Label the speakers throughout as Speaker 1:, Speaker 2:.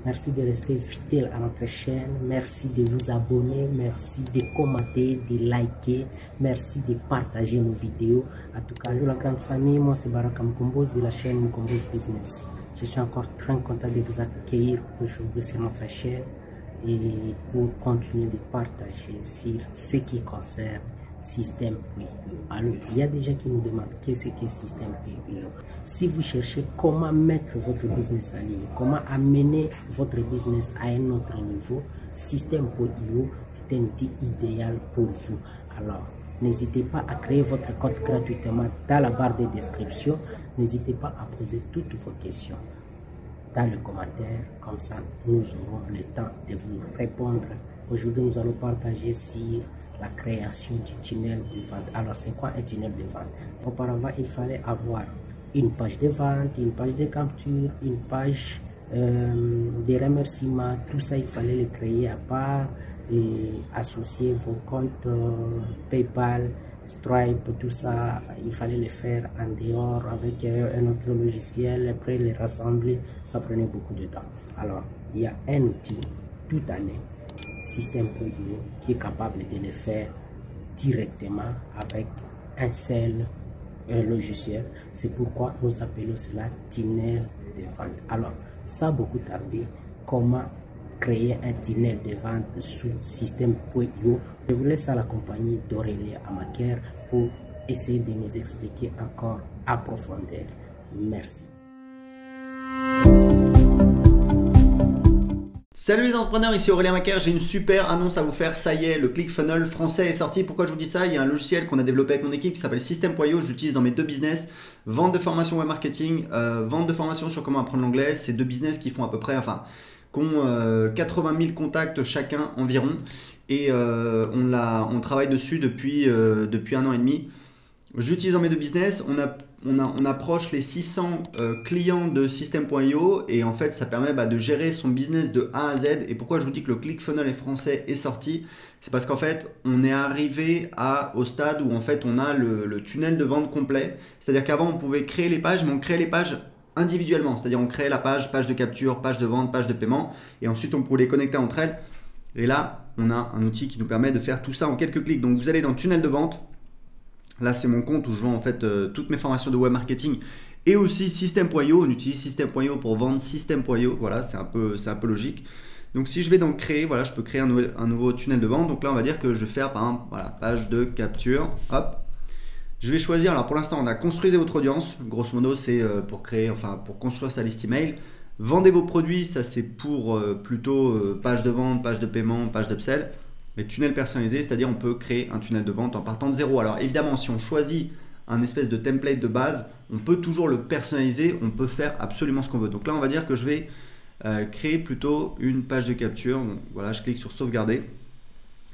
Speaker 1: Merci de rester fidèle à notre chaîne. Merci de vous abonner. Merci de commenter, de liker. Merci de partager nos vidéos. En tout cas, bonjour la grande famille. Moi, c'est Baraka Mkombos de la chaîne Mkombos Business. Je suis encore très content de vous accueillir aujourd'hui sur notre chaîne et pour continuer de partager sur ce qui concerne Système POIO. Alors, il y a des gens qui nous demandent qu'est-ce que Système POIO. Si vous cherchez comment mettre votre business en ligne, comment amener votre business à un autre niveau, Système POIO est un outil idéal pour vous. Alors, n'hésitez pas à créer votre compte gratuitement dans la barre de description. N'hésitez pas à poser toutes vos questions dans les commentaires, comme ça nous aurons le temps de vous répondre. Aujourd'hui, nous allons partager sur la création du tunnel de vente. Alors, c'est quoi un tunnel de vente? Auparavant, il fallait avoir une page de vente, une page de capture, une page de remerciements. Tout ça, il fallait le créer à part et associer vos comptes PayPal, Stripe, tout ça, il fallait le faire en dehors avec un autre logiciel. Après, les rassembler, ça prenait beaucoup de temps. Alors, il y a un outil toute année, Système POIO, qui est capable de le faire directement avec un seul logiciel. C'est pourquoi nous appelons cela tunnel de vente. Alors, ça a beaucoup tardé. Comment créer un tunnel de vente sous Système POIO? Je vous laisse à la compagnie d'Aurélie Amaker pour essayer de nous expliquer encore à profondeur. Merci.
Speaker 2: Salut les entrepreneurs, ici Aurélien Macaire, j'ai une super annonce à vous faire. Ça y est, le ClickFunnels français est sorti. Pourquoi je vous dis ça? Il y a un logiciel qu'on a développé avec mon équipe qui s'appelle Système POIO. J'utilise dans mes deux business, vente de formation web marketing, vente de formation sur comment apprendre l'anglais. C'est deux business qui font à peu près, qui ont 80 000 contacts chacun environ. Et on travaille dessus depuis 1 an et demi. J'utilise dans mes deux business, on approche les 600 clients de Système.io et en fait ça permet de gérer son business de A à Z. Et pourquoi je vous dis que le ClickFunnels français est sorti, c'est parce qu'en fait on est arrivé au stade où en fait on a le tunnel de vente complet. C'est-à-dire qu'avant on pouvait créer les pages, mais on créait les pages individuellement. C'est-à-dire on créait la page de capture, page de vente, page de paiement et ensuite on pouvait les connecter entre elles. Et là on a un outil qui nous permet de faire tout ça en quelques clics. Donc vous allez dans le tunnel de vente. Là, c'est mon compte où je vends en fait toutes mes formations de web marketing et aussi Système.io. On utilise Système.io pour vendre Système.io. Voilà, c'est un peu logique. Donc, si je vais dans créer, voilà, je peux créer un nouveau tunnel de vente. Donc là, on va dire que je vais faire par exemple, voilà, page de capture. Hop. Je vais choisir. Alors, pour l'instant, on a construisez votre audience. Grosso modo, c'est pour créer, pour construire sa liste email. Vendez vos produits. Ça, c'est pour plutôt page de vente, page de paiement, page d'upsell. Les tunnels personnalisés, c'est-à-dire on peut créer un tunnel de vente en partant de zéro. Alors évidemment, si on choisit un espèce de template de base, on peut toujours le personnaliser, on peut faire absolument ce qu'on veut. Donc là, on va dire que je vais créer plutôt une page de capture. Donc voilà, je clique sur sauvegarder.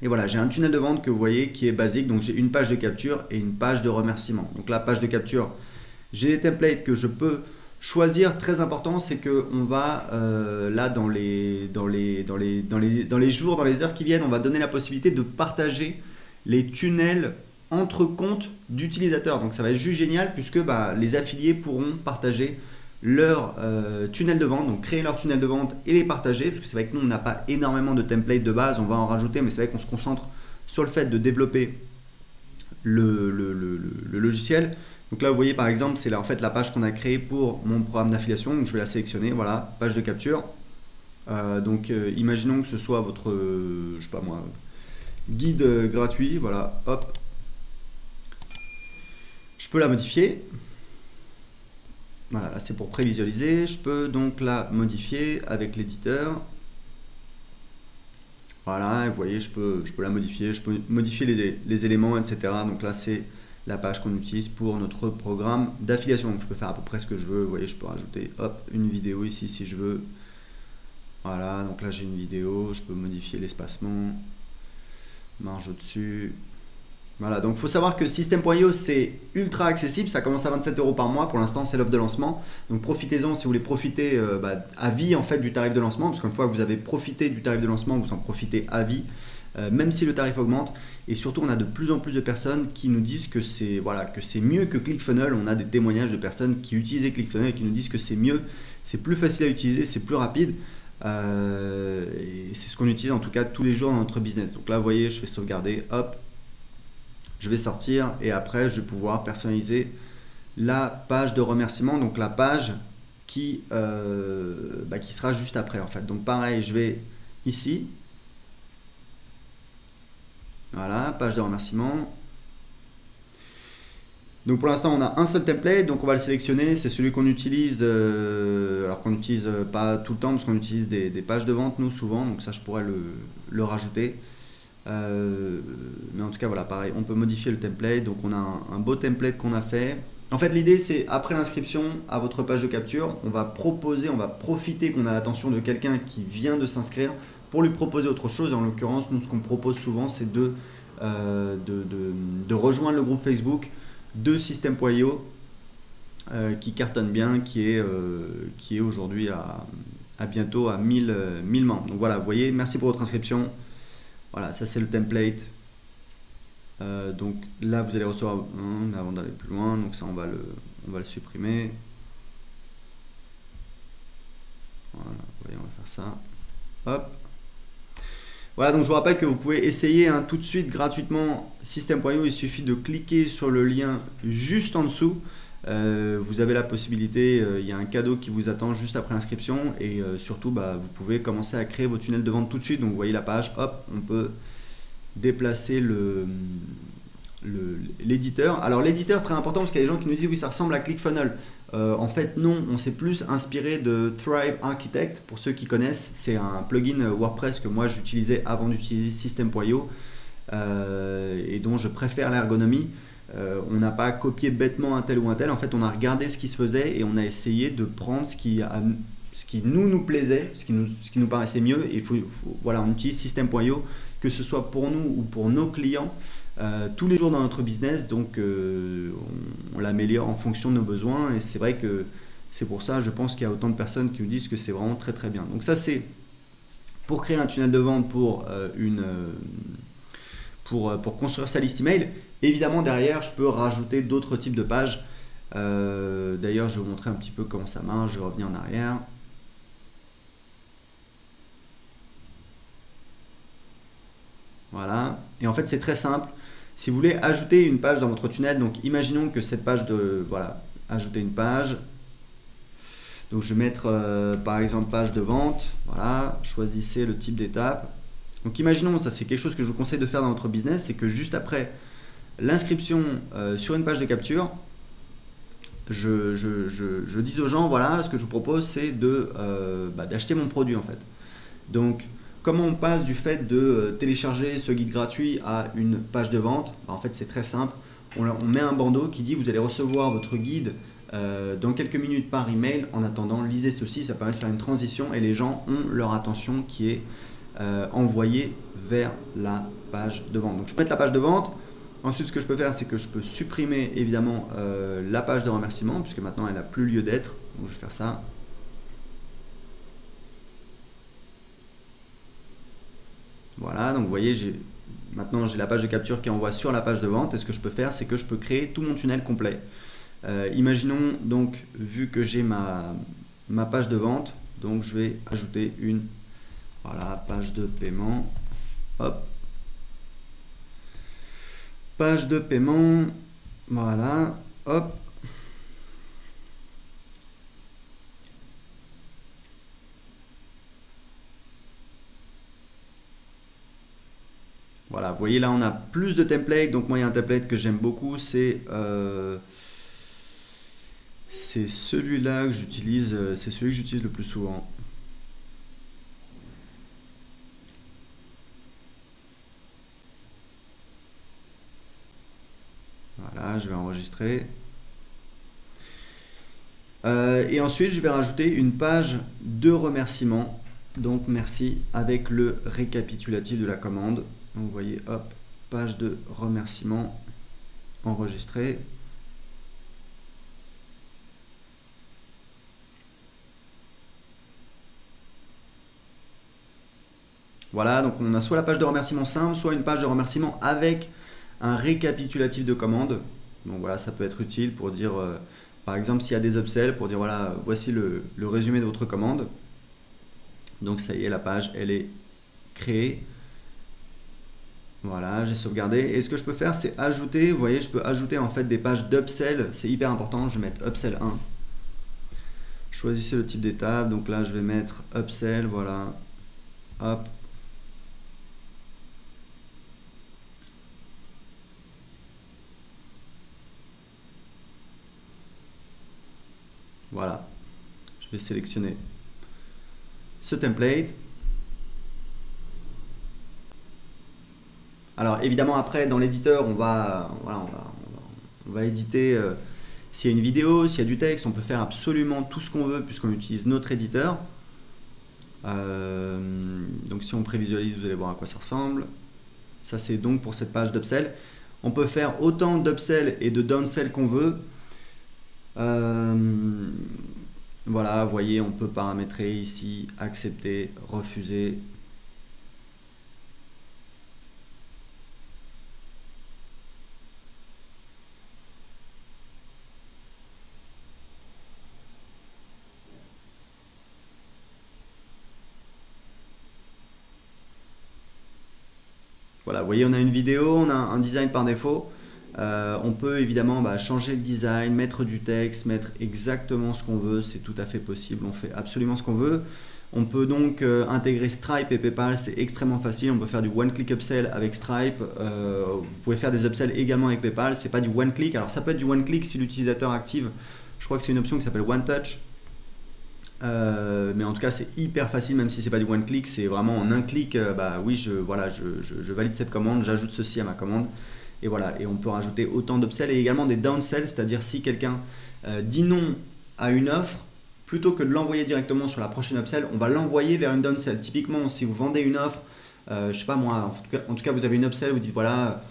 Speaker 2: Et voilà, j'ai un tunnel de vente que vous voyez qui est basique. Donc j'ai une page de capture et une page de remerciement. Donc la page de capture, j'ai des templates que je peux choisir. Très important, c'est que on va là dans les jours, dans les heures qui viennent, on va donner la possibilité de partager les tunnels entre comptes d'utilisateurs. Donc ça va être juste génial puisque les affiliés pourront partager leur tunnel de vente, donc créer leur tunnel de vente et les partager, parce que c'est vrai que nous on n'a pas énormément de templates de base, on va en rajouter, mais c'est vrai qu'on se concentre sur le fait de développer le logiciel. Donc là, vous voyez par exemple, c'est en fait la page qu'on a créée pour mon programme d'affiliation. Donc je vais la sélectionner, voilà, page de capture. Imaginons que ce soit votre, je sais pas moi, guide gratuit, voilà, hop. Je peux la modifier. Voilà, là c'est pour prévisualiser. Je peux donc la modifier avec l'éditeur. Voilà, et vous voyez, je peux la modifier, je peux modifier les éléments, etc. Donc là, c'est la page qu'on utilise pour notre programme d'affiliation. Donc je peux faire à peu près ce que je veux. Vous voyez, je peux rajouter hop, une vidéo ici si je veux. Voilà, donc là j'ai une vidéo, je peux modifier l'espacement, marge au-dessus. Voilà, donc il faut savoir que Système.io c'est ultra accessible, ça commence à 27 € par mois. Pour l'instant, c'est l'offre de lancement. Donc profitez-en si vous voulez profiter à vie en fait du tarif de lancement, parce qu'une fois que vous avez profité du tarif de lancement, vous en profitez à vie. Même si le tarif augmente. Et surtout, on a de plus en plus de personnes qui nous disent que c'est mieux que ClickFunnels. On a des témoignages de personnes qui utilisaient ClickFunnels et qui nous disent que c'est mieux, c'est plus facile à utiliser, c'est plus rapide. Et c'est ce qu'on utilise en tout cas tous les jours dans notre business. Donc là, vous voyez, je fais sauvegarder, hop, je vais sortir et après, je vais pouvoir personnaliser la page de remerciement, donc la page qui sera juste après en fait. Donc pareil, je vais ici, voilà, page de remerciement. Donc pour l'instant on a un seul template, donc on va le sélectionner, c'est celui qu'on utilise, alors qu'on n'utilise pas tout le temps parce qu'on utilise des pages de vente nous souvent, donc ça je pourrais le rajouter. Mais en tout cas voilà, pareil, on peut modifier le template, donc on a un beau template qu'on a fait. En fait l'idée c'est après l'inscription à votre page de capture, on va profiter qu'on a l'attention de quelqu'un qui vient de s'inscrire pour lui proposer autre chose. En l'occurrence nous ce qu'on propose souvent c'est de rejoindre le groupe Facebook de System.io qui cartonne bien, qui est aujourd'hui à bientôt à 1000 membres. Donc voilà, vous voyez, merci pour votre inscription. Voilà, ça c'est le template. Donc là vous allez recevoir mais avant d'aller plus loin, donc ça on va le supprimer. Voilà, vous voyez, on va faire ça. Hop. Voilà, donc je vous rappelle que vous pouvez essayer tout de suite gratuitement System.io. Il suffit de cliquer sur le lien juste en dessous. Vous avez la possibilité, il y a un cadeau qui vous attend juste après l'inscription. Et surtout, vous pouvez commencer à créer vos tunnels de vente tout de suite. Donc vous voyez la page, hop, on peut déplacer l'éditeur. Alors l'éditeur, très important, parce qu'il y a des gens qui nous disent oui, ça ressemble à ClickFunnels. En fait non, on s'est plus inspiré de Thrive Architect. Pour ceux qui connaissent, c'est un plugin WordPress que moi j'utilisais avant d'utiliser System.io et dont je préfère l'ergonomie. On n'a pas copié bêtement un tel ou un tel, en fait on a regardé ce qui se faisait et on a essayé de prendre ce qui nous plaisait, ce qui nous paraissait mieux. Et voilà, on utilise System.io, que ce soit pour nous ou pour nos clients, tous les jours dans notre business. Donc on l'améliore en fonction de nos besoins, et c'est vrai que c'est pour ça, je pense qu'il y a autant de personnes qui nous disent que c'est vraiment très très bien. Donc ça c'est pour créer un tunnel de vente pour construire sa liste email. Évidemment derrière je peux rajouter d'autres types de pages. D'ailleurs je vais vous montrer un petit peu comment ça marche. Je vais revenir en arrière. Voilà, et en fait c'est très simple. Si vous voulez ajouter une page dans votre tunnel, donc imaginons que cette page voilà, ajouter une page. Donc je vais mettre par exemple page de vente. Voilà, choisissez le type d'étape. Donc imaginons, ça c'est quelque chose que je vous conseille de faire dans votre business, c'est que juste après l'inscription sur une page de capture, je dis aux gens, voilà, ce que je vous propose c'est d'acheter mon produit en fait. Donc comment on passe du fait de télécharger ce guide gratuit à une page de vente? En fait, c'est très simple. On met un bandeau qui dit vous allez recevoir votre guide dans quelques minutes par email. En attendant, lisez ceci. Ça permet de faire une transition et les gens ont leur attention qui est envoyée vers la page de vente. Donc, je peux mettre la page de vente. Ensuite, ce que je peux faire, c'est que je peux supprimer évidemment la page de remerciement puisque maintenant elle n'a plus lieu d'être. Donc, je vais faire ça. Voilà, donc vous voyez, maintenant j'ai la page de capture qui envoie sur la page de vente. Et ce que je peux faire, c'est que je peux créer tout mon tunnel complet. Imaginons donc, vu que j'ai ma page de vente, donc je vais ajouter une page de paiement. Hop. Page de paiement. Voilà. Hop. Voilà, vous voyez là on a plus de templates. Donc moi il y a un template que j'aime beaucoup, c'est celui-là que j'utilise, c'est celui que j'utilise le plus souvent. Voilà, je vais enregistrer. Et ensuite je vais rajouter une page de remerciement. Donc merci avec le récapitulatif de la commande. Donc vous voyez, hop, page de remerciement enregistrée. Voilà, donc on a soit la page de remerciement simple, soit une page de remerciement avec un récapitulatif de commande. Donc voilà, ça peut être utile pour dire, par exemple, s'il y a des upsells, pour dire voilà, voici le résumé de votre commande. Donc ça y est, la page, elle est créée. Voilà, j'ai sauvegardé. Et ce que je peux faire, c'est ajouter, vous voyez, je peux ajouter en fait des pages d'upsell. C'est hyper important, je vais mettre upsell 1. Choisissez le type d'étape. Donc là, je vais mettre upsell, voilà. Hop. Voilà. Je vais sélectionner ce template. Alors évidemment après dans l'éditeur on va éditer s'il y a une vidéo, s'il y a du texte, on peut faire absolument tout ce qu'on veut puisqu'on utilise notre éditeur. Donc si on prévisualise, vous allez voir à quoi ça ressemble. Ça c'est donc pour cette page d'upsell. On peut faire autant d'upsell et de downsell qu'on veut. Voilà, vous voyez, on peut paramétrer ici, accepter, refuser. Voilà, vous voyez, on a une vidéo, on a un design par défaut. On peut évidemment changer le design, mettre du texte, mettre exactement ce qu'on veut, c'est tout à fait possible, on fait absolument ce qu'on veut. On peut donc intégrer Stripe et PayPal, c'est extrêmement facile, on peut faire du one-click upsell avec Stripe, vous pouvez faire des upsells également avec PayPal, c'est pas du one-click, alors ça peut être du one-click si l'utilisateur active, je crois que c'est une option qui s'appelle one-touch. Mais en tout cas c'est hyper facile même si c'est pas du one click, c'est vraiment en un clic. Oui, je valide cette commande, j'ajoute ceci à ma commande et voilà, et on peut rajouter autant d'upsells et également des downsells, c'est-à-dire si quelqu'un dit non à une offre, plutôt que de l'envoyer directement sur la prochaine upsell, on va l'envoyer vers une downsell. Typiquement si vous vendez une offre, je sais pas moi, en tout cas vous avez une upsell, vous dites voilà,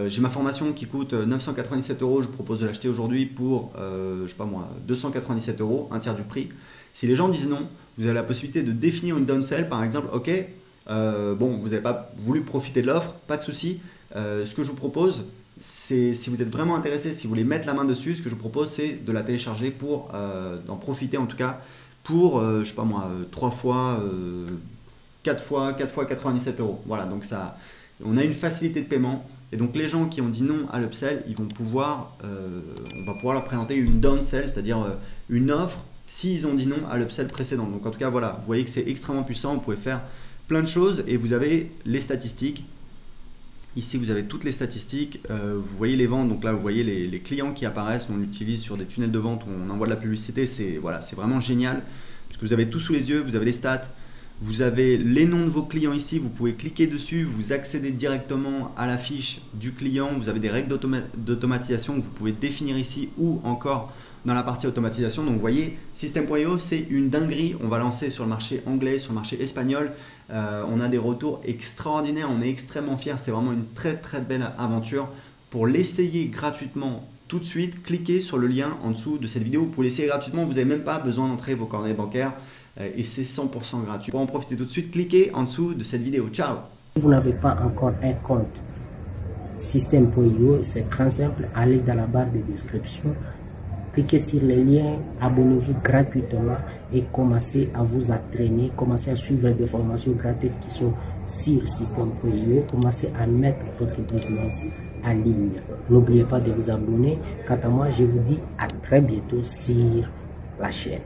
Speaker 2: j'ai ma formation qui coûte 997 €, je vous propose de l'acheter aujourd'hui pour je sais pas moi 297 €, un tiers du prix. Si les gens disent non, vous avez la possibilité de définir une downsell, par exemple, ok, bon, vous n'avez pas voulu profiter de l'offre, pas de souci. Ce que je vous propose, c'est si vous êtes vraiment intéressé, si vous voulez mettre la main dessus, ce que je vous propose, c'est de la télécharger pour d'en profiter en tout cas pour, je sais pas moi, 3 fois, 4 fois 97 €. Voilà, donc ça, on a une facilité de paiement. Et donc les gens qui ont dit non à l'upsell, ils vont pouvoir, on va pouvoir leur présenter une downsell, c'est-à-dire une offre s'ils ont dit non à l'upsell précédent. Donc en tout cas voilà, vous voyez que c'est extrêmement puissant, vous pouvez faire plein de choses et vous avez les statistiques. Ici vous avez toutes les statistiques, vous voyez les ventes, donc là vous voyez les clients qui apparaissent, on l'utilise sur des tunnels de vente où on envoie de la publicité, c'est voilà, c'est vraiment génial parce que vous avez tout sous les yeux, vous avez les stats, vous avez les noms de vos clients ici, vous pouvez cliquer dessus, vous accédez directement à la fiche du client, vous avez des règles d'automatisation que vous pouvez définir ici ou encore dans la partie automatisation. Donc vous voyez, System.io c'est une dinguerie, on va lancer sur le marché anglais, sur le marché espagnol, on a des retours extraordinaires, on est extrêmement fiers, c'est vraiment une très très belle aventure. Pour l'essayer gratuitement tout de suite, cliquez sur le lien en dessous de cette vidéo, vous pouvez l'essayer gratuitement, vous n'avez même pas besoin d'entrer vos coordonnées bancaires et c'est 100% gratuit. Pour en profiter tout de suite, cliquez en dessous de cette vidéo. Ciao!
Speaker 1: Si vous n'avez pas encore un compte System.io, c'est très simple, allez dans la barre de description, cliquez sur les liens, abonnez-vous gratuitement et commencez à vous entraîner, commencez à suivre des formations gratuites qui sont sur System.io, commencez à mettre votre business en ligne. N'oubliez pas de vous abonner. Quant à moi, je vous dis à très bientôt sur la chaîne.